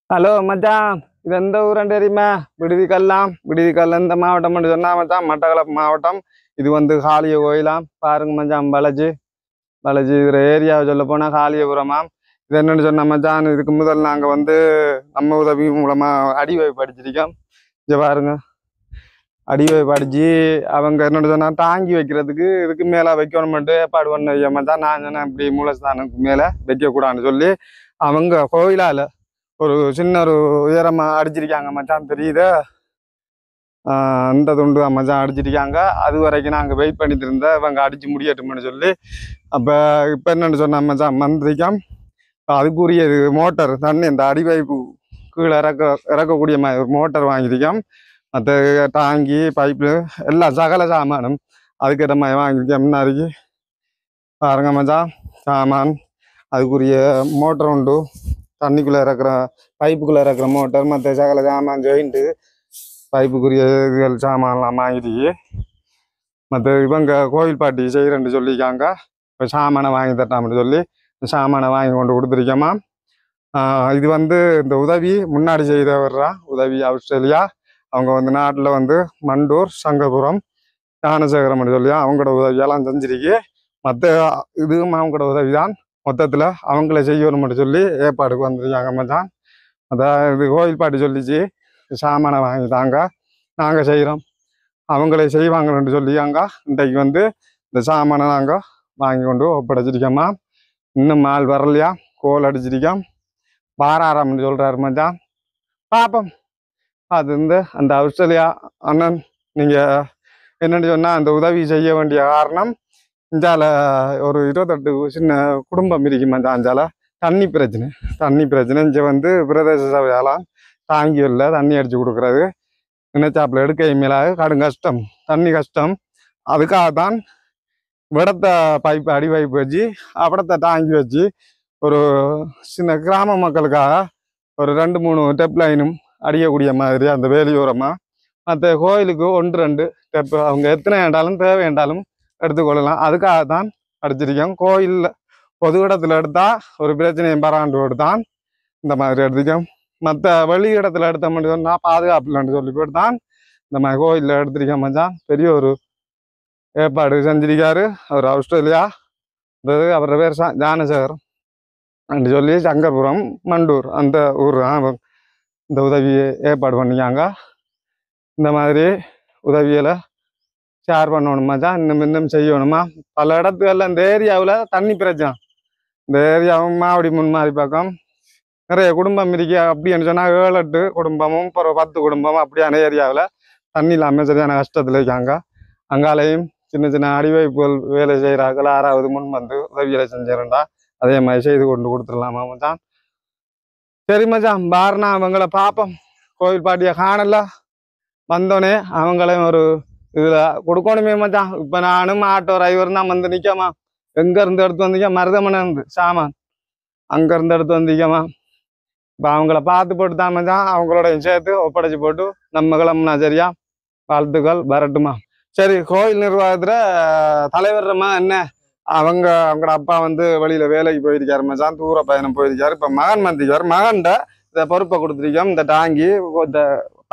Hello மச்சான், இது எந்த ஊருன்னு தெரியுமா? விடுதிக்கல்லாம். விடுதிக்கல்ல இந்த மாவட்டம் சொன்னா மச்சான், மட்டக்களப்பு மாவட்டம். இது வந்து காளிய கோயிலாம். பாருங்க மச்சான், வளைஜி வளைஜி இதுல ஏரியாவை சொல்ல போனா காளியபுரமாம். இது என்னன்னு சொன்னா மச்சான், இதுக்கு முதல் நாங்க வந்து நம்ம உதவி மூலமா அடிவை படிச்சிருக்கோம். இங்க பாருங்க, அடிவை படிச்சு அவங்க என்னன்னு சொன்னா தாங்கி வைக்கிறதுக்கு இதுக்கு மேல வைக்கணும்ட்டு ஏற்பாடு பண்ண மச்சான். நான் சொன்னேன் இப்படி மூலஸ்தானுக்கு மேல வைக்க கூடாதுன்னு சொல்லி அவங்க கோயிலால ஒரு சின்ன ஒரு உயரமா அடிச்சிருக்காங்க மச்சான், தெரியுது. அந்த துண்டு மச்சான் அடிச்சிருக்காங்க. அது வரைக்கும் நாங்கள் வெயிட் பண்ணிட்டு இருந்தேன் இவங்க அடிச்சு முடியட்டும்னு சொல்லி. அப்போ இப்போ என்னன்னு சொன்ன மச்சான், மந்திரிக்கம் அதுக்குரிய மோட்டர் தண்ணி இந்த அடிவைப்பு கீழே இறக்கக்கூடிய மாதிரி ஒரு மோட்டர் வாங்கியிருக்கோம். மற்ற டாங்கி பைப்பு எல்லாம் சகல சாமானும் அதுக்கேற்ற மாதிரி வாங்கியிருக்கேன். முன்னாடிக்கு பாருங்க மச்சான், சாமான் அதுக்குரிய மோட்டர் உண்டு, தண்ணிக்குள்ளே இறக்குற பைப்புக்குள்ளே இறக்குற மோட்டர், மற்ற சகல சாமான் ஜாயிண்ட்டு பைப்புக்குரிய இதுகள் சாமான்லாம் வாங்கிட்டு மற்ற இவங்க கோயில் பாட்டி செய்கிறேன்னு சொல்லியிருக்காங்க. இப்போ சாமானை வாங்கி தட்டாமன்னு சொல்லி சாமானை வாங்கி கொண்டு கொடுத்துருக்கோமா. இது வந்து இந்த உதவி முன்னாடி செய்த வர்றா உதவி ஆஸ்திரேலியா. அவங்க வந்து நாட்டில் வந்து மண்டூர் சங்கபுரம் ஞானசேகரம்னு சொல்லி அவங்களோட உதவியெல்லாம் செஞ்சிருக்கு. மற்ற இதுவும் அவங்களோட உதவி தான். மொத்தத்தில் அவங்கள செய்யணும்னு சொல்லி ஏற்பாடுக்கு வந்திருக்காங்க மச்சான். அதான் இது கோயில் பாட்டி சொல்லிச்சு, சாமானை வாங்கி தாங்க நாங்கள் செய்கிறோம், அவங்களே செய்வாங்கன்னு சொல்லியாங்க. இன்றைக்கு வந்து இந்த சாமானை நாங்கள் வாங்கி கொண்டு ஒப்படைச்சிருக்கோம்மா. இன்னும் மால் வரலையா, கோல் அடிச்சிருக்கோம், பாராரம்னு சொல்கிறாரு மச்சான். பார்ப்போம். அது வந்து அந்த ஆஸ்திரேலியா அண்ணன் நீங்கள் என்னென்னு சொன்னால் அந்த உதவி செய்ய வேண்டிய காரணம், இஞ்சால ஒரு 28 சின்ன குடும்பம் இருக்கு மச்சான். அஞ்சால தண்ணி பிரச்சனை இங்கே வந்து பிரதேச சபையாலாம் தாங்கி இல்லை தண்ணி அடித்து கொடுக்குறது நினைச்சாப்புல எடுக்க மேலாக கடும் கஷ்டம், தண்ணி கஷ்டம். அதுக்காகத்தான் விடத்தை பைப்பு அடி பைப்பு வச்சு விடத்தை தாங்கி வச்சு ஒரு சின்ன கிராம மக்களுக்காக ஒரு 2-3 டெப் லைனும் அடிக்கக்கூடிய மாதிரி அந்த வேலியோரமாக மற்ற கோயிலுக்கு 1-2 டெப் அவங்க எத்தனை வேண்டாலும் தேவை வேண்டாலும் எடுத்துக்கொள்ளலாம். அதுக்காகத்தான் அடிச்சிருக்கோம். கோயிலில் பொது இடத்துல எடுத்தால் ஒரு பிரச்சனையும் பராண்டு தான் இந்த மாதிரி எடுத்துக்கோம். மற்ற வெளி இடத்துல எடுத்த மட்டும் சொன்னால் பாதுகாப்பு இல்லைன்னு சொல்லி போட்டு தான் இந்த மாதிரி கோயிலில் எடுத்திருக்கேன் மச்சான். பெரிய ஒரு ஏற்பாடு செஞ்சிருக்காரு அவர் ஆஸ்திரேலியா. அவரோட பேர் ஞானசேகர் அப்படின்னு சொல்லி சங்கர்புரம் மண்டூர் அந்த ஊர் இந்த உதவியை ஏற்பாடு பண்ணிக்காங்க. இந்த மாதிரி உதவியில் ஷேர் பண்ணணும் மச்சான். இன்னும் செய்யணுமா. பல இடத்துல இந்த ஏரியாவில் தண்ணி பிரச்சனை. இந்த ஏரியாவும் மாவடி முன்மாதிரி பக்கம் நிறைய குடும்பம் இருக்கு. அப்படின்னு சொன்னால் 7-8 குடும்பமும் ஒரு 10 குடும்பமும் அப்படியான ஏரியாவில் தண்ணி இல்லாமல் சரியான கஷ்டத்தில் இருக்காங்க. அங்காலையும் சின்ன சின்ன அடிவைப்புகள் வேலை செய்கிறார்கள். 6வது முன் வந்து உதவிகளை செஞ்சிருந்தா அதே மாதிரி செய்து கொண்டு கொடுத்துடலாமா மச்சான். சரி மச்சான், பாருனா அவங்கள பார்ப்போம். கோவில் பாட்டியை காணல, வந்தோடனே அவங்களையும் ஒரு இதில் கொடுக்கணுமே மச்சான். இப்போ நானும் ஆட்டோ டிரைவர் தான் வந்து நிற்காமா. எங்கேருந்து எடுத்து வந்தீங்க? மருதமனை இருந்து சாமான் அங்கேருந்து எடுத்து வந்தீங்கம்மா. இப்போ அவங்கள பார்த்து போட்டு தான் மச்சான் அவங்களோட சேர்த்து ஒப்படைச்சி போட்டு நம்ம கிளம்புனா சரியா? வாழ்த்துக்கள், வரட்டுமா. சரி, கோயில் நிர்வாகத்தில் தலைவர்மா என்ன அவங்களோட அப்பா வந்து வெளியில் வேலைக்கு போயிருக்காரு மச்சான், தூர பயணம் போயிருக்காரு. இப்போ மகன் வந்திருக்கார். மகன்கிட்ட இதை பொறுப்பை கொடுத்துருக்கோம். இந்த டாங்கி, இந்த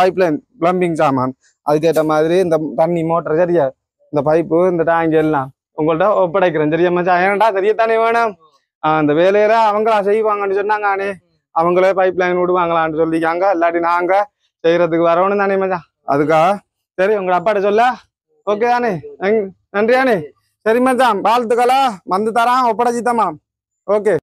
பைப்லைன், பிளம்பிங் சாமான், அதுக்கேற்ற மாதிரி இந்த தண்ணி மோட்டர் சரியா, இந்த பைப்பு, இந்த டாங்கி எல்லாம் உங்கள்கிட்ட ஒப்படைக்கிறேன் சரியா மச்சான். ஏன்டா தெரியத்தானே வேணும். அந்த வேலையில அவங்களா செய்வாங்கன்னு சொன்னாங்க. அவங்களே பைப் லைன் விடுவாங்களான்னு சொல்லிக்காங்க. இல்லாட்டி நாங்க செய்யறதுக்கு வரணும் தானே மச்சான். அதுக்காக சரி உங்க அப்பாட்ட சொல்ல ஓகே தானே? நன்றி தானே? சரி மச்சான், வாழ்த்துக்களா வந்து தரான் ஒப்படைச்சித்தம்மா. ஓகே.